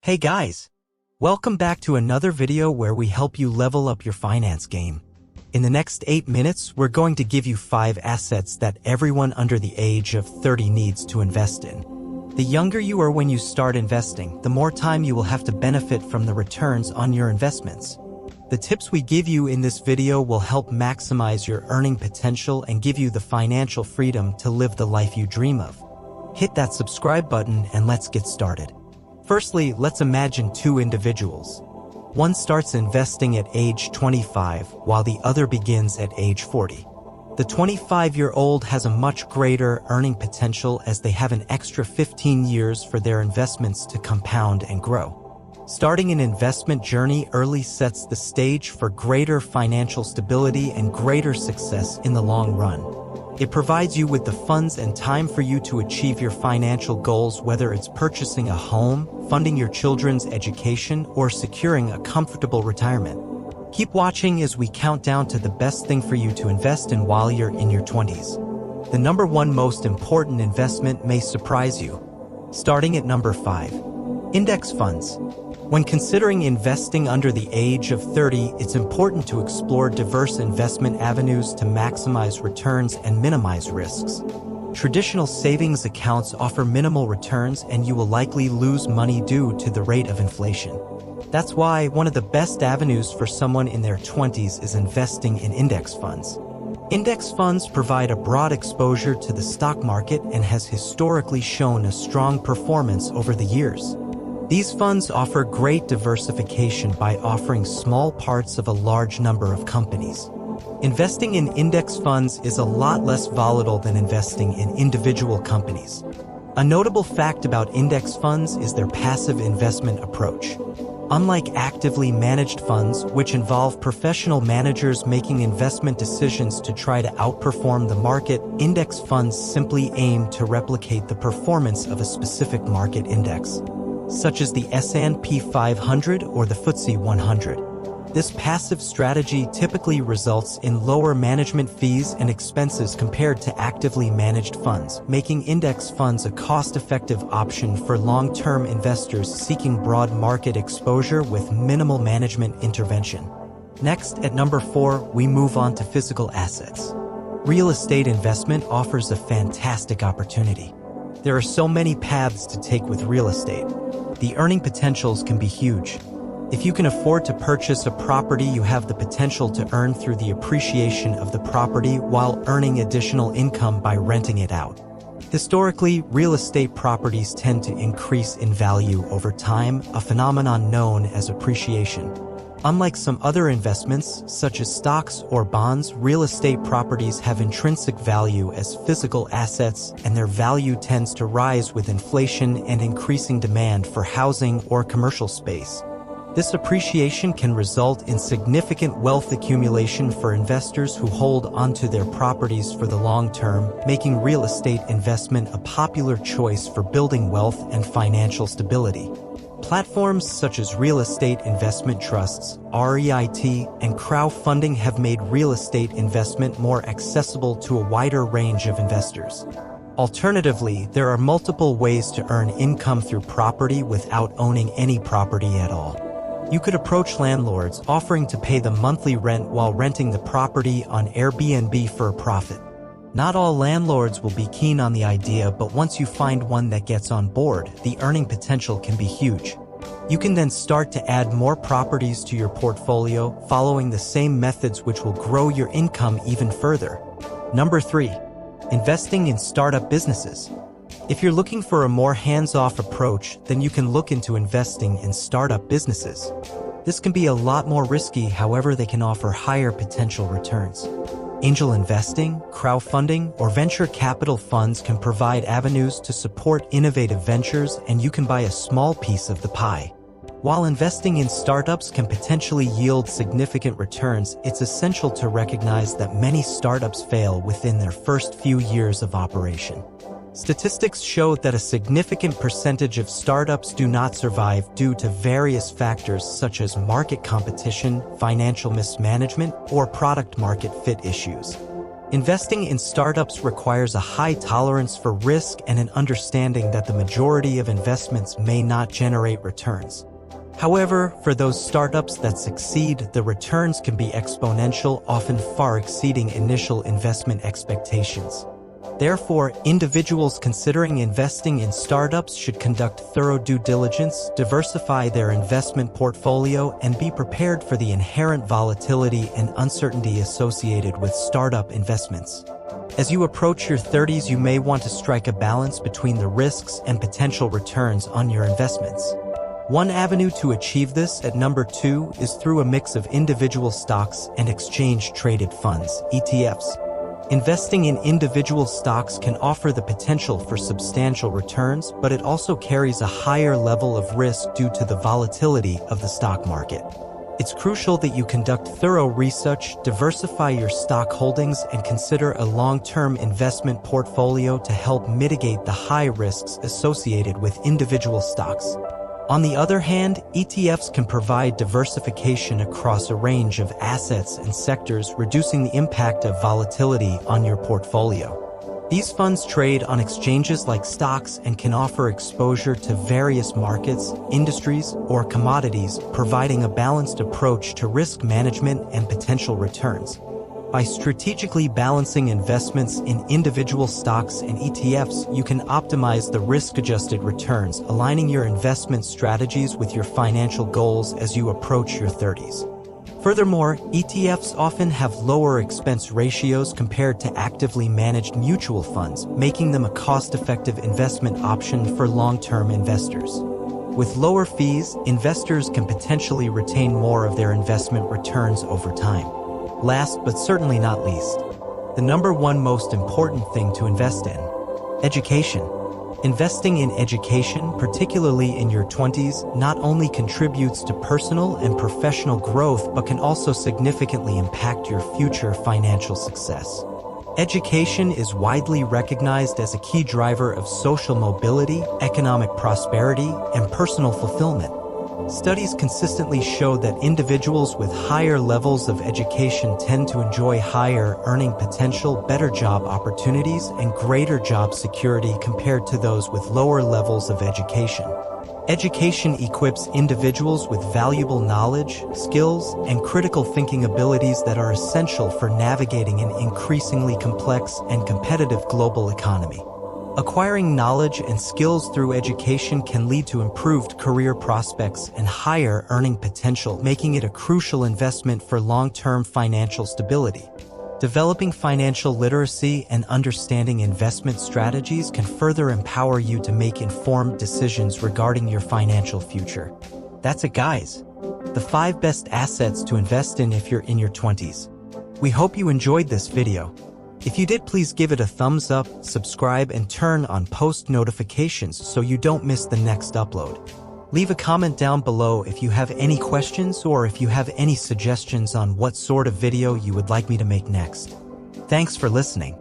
Hey guys! Welcome back to another video where we help you level up your finance game. In the next 8 minutes, we're going to give you 5 assets that everyone under the age of 30 needs to invest in. The younger you are when you start investing, the more time you will have to benefit from the returns on your investments. The tips we give you in this video will help maximize your earning potential and give you the financial freedom to live the life you dream of. Hit that subscribe button and let's get started. Firstly, let's imagine 2 individuals. One starts investing at age 25, while the other begins at age 40. The 25-year-old has a much greater earning potential as they have an extra 15 years for their investments to compound and grow. Starting an investment journey early sets the stage for greater financial stability and greater success in the long run. It provides you with the funds and time for you to achieve your financial goals, whether it's purchasing a home, funding your children's education, or securing a comfortable retirement. Keep watching as we count down to the best thing for you to invest in while you're in your 20s. The number 1 most important investment may surprise you. Starting at number 5. Index funds. When considering investing under the age of 30, it's important to explore diverse investment avenues to maximize returns and minimize risks. Traditional savings accounts offer minimal returns and you will likely lose money due to the rate of inflation. That's why one of the best avenues for someone in their 20s is investing in index funds. Index funds provide a broad exposure to the stock market and has historically shown a strong performance over the years. These funds offer great diversification by offering small parts of a large number of companies. Investing in index funds is a lot less volatile than investing in individual companies. A notable fact about index funds is their passive investment approach. Unlike actively managed funds, which involve professional managers making investment decisions to try to outperform the market, index funds simply aim to replicate the performance of a specific market index, such as the S&P 500 or the FTSE 100. This passive strategy typically results in lower management fees and expenses compared to actively managed funds, making index funds a cost-effective option for long-term investors seeking broad market exposure with minimal management intervention. Next, at number 4, we move on to physical assets. Real estate investment offers a fantastic opportunity. There are so many paths to take with real estate. The earning potentials can be huge. If you can afford to purchase a property, you have the potential to earn through the appreciation of the property while earning additional income by renting it out. Historically, real estate properties tend to increase in value over time, a phenomenon known as appreciation. Unlike some other investments, such as stocks or bonds, real estate properties have intrinsic value as physical assets, and their value tends to rise with inflation and increasing demand for housing or commercial space. This appreciation can result in significant wealth accumulation for investors who hold onto their properties for the long term, making real estate investment a popular choice for building wealth and financial stability. Platforms such as real estate investment trusts, REIT, and crowdfunding have made real estate investment more accessible to a wider range of investors. Alternatively, there are multiple ways to earn income through property without owning any property at all. You could approach landlords offering to pay the monthly rent while renting the property on Airbnb for a profit. Not all landlords will be keen on the idea, but once you find one that gets on board, the earning potential can be huge. You can then start to add more properties to your portfolio, following the same methods which will grow your income even further. Number 3. Investing in startup businesses. If you're looking for a more hands-off approach, then you can look into investing in startup businesses. This can be a lot more risky, however they can offer higher potential returns. Angel investing, crowdfunding, or venture capital funds can provide avenues to support innovative ventures, and you can buy a small piece of the pie. While investing in startups can potentially yield significant returns, it's essential to recognize that many startups fail within their first few years of operation. Statistics show that a significant percentage of startups do not survive due to various factors such as market competition, financial mismanagement, or product-market fit issues. Investing in startups requires a high tolerance for risk and an understanding that the majority of investments may not generate returns. However, for those startups that succeed, the returns can be exponential, often far exceeding initial investment expectations. Therefore, individuals considering investing in startups should conduct thorough due diligence, diversify their investment portfolio, and be prepared for the inherent volatility and uncertainty associated with startup investments. As you approach your 30s, you may want to strike a balance between the risks and potential returns on your investments. One avenue to achieve this, at number 2, is through a mix of individual stocks and exchange-traded funds, ETFs. Investing in individual stocks can offer the potential for substantial returns, but it also carries a higher level of risk due to the volatility of the stock market. It's crucial that you conduct thorough research, diversify your stock holdings, and consider a long-term investment portfolio to help mitigate the high risks associated with individual stocks. On the other hand, ETFs can provide diversification across a range of assets and sectors, reducing the impact of volatility on your portfolio. These funds trade on exchanges like stocks and can offer exposure to various markets, industries, or commodities, providing a balanced approach to risk management and potential returns. By strategically balancing investments in individual stocks and ETFs, you can optimize the risk-adjusted returns, aligning your investment strategies with your financial goals as you approach your 30s. Furthermore, ETFs often have lower expense ratios compared to actively managed mutual funds, making them a cost-effective investment option for long-term investors. With lower fees, investors can potentially retain more of their investment returns over time. Last but certainly not least, the number 1 most important thing to invest in: education. Investing in education, particularly in your 20s, not only contributes to personal and professional growth but can also significantly impact your future financial success. Education is widely recognized as a key driver of social mobility, economic prosperity, and personal fulfillment. Studies consistently show that individuals with higher levels of education tend to enjoy higher earning potential, better job opportunities, and greater job security compared to those with lower levels of education. Education equips individuals with valuable knowledge, skills, and critical thinking abilities that are essential for navigating an increasingly complex and competitive global economy. Acquiring knowledge and skills through education can lead to improved career prospects and higher earning potential, making it a crucial investment for long-term financial stability. Developing financial literacy and understanding investment strategies can further empower you to make informed decisions regarding your financial future. That's it, guys. The 5 best assets to invest in if you're in your 20s. We hope you enjoyed this video. If you did, please give it a thumbs up, subscribe, and turn on post notifications so you don't miss the next upload. Leave a comment down below if you have any questions or if you have any suggestions on what sort of video you would like me to make next. Thanks for listening.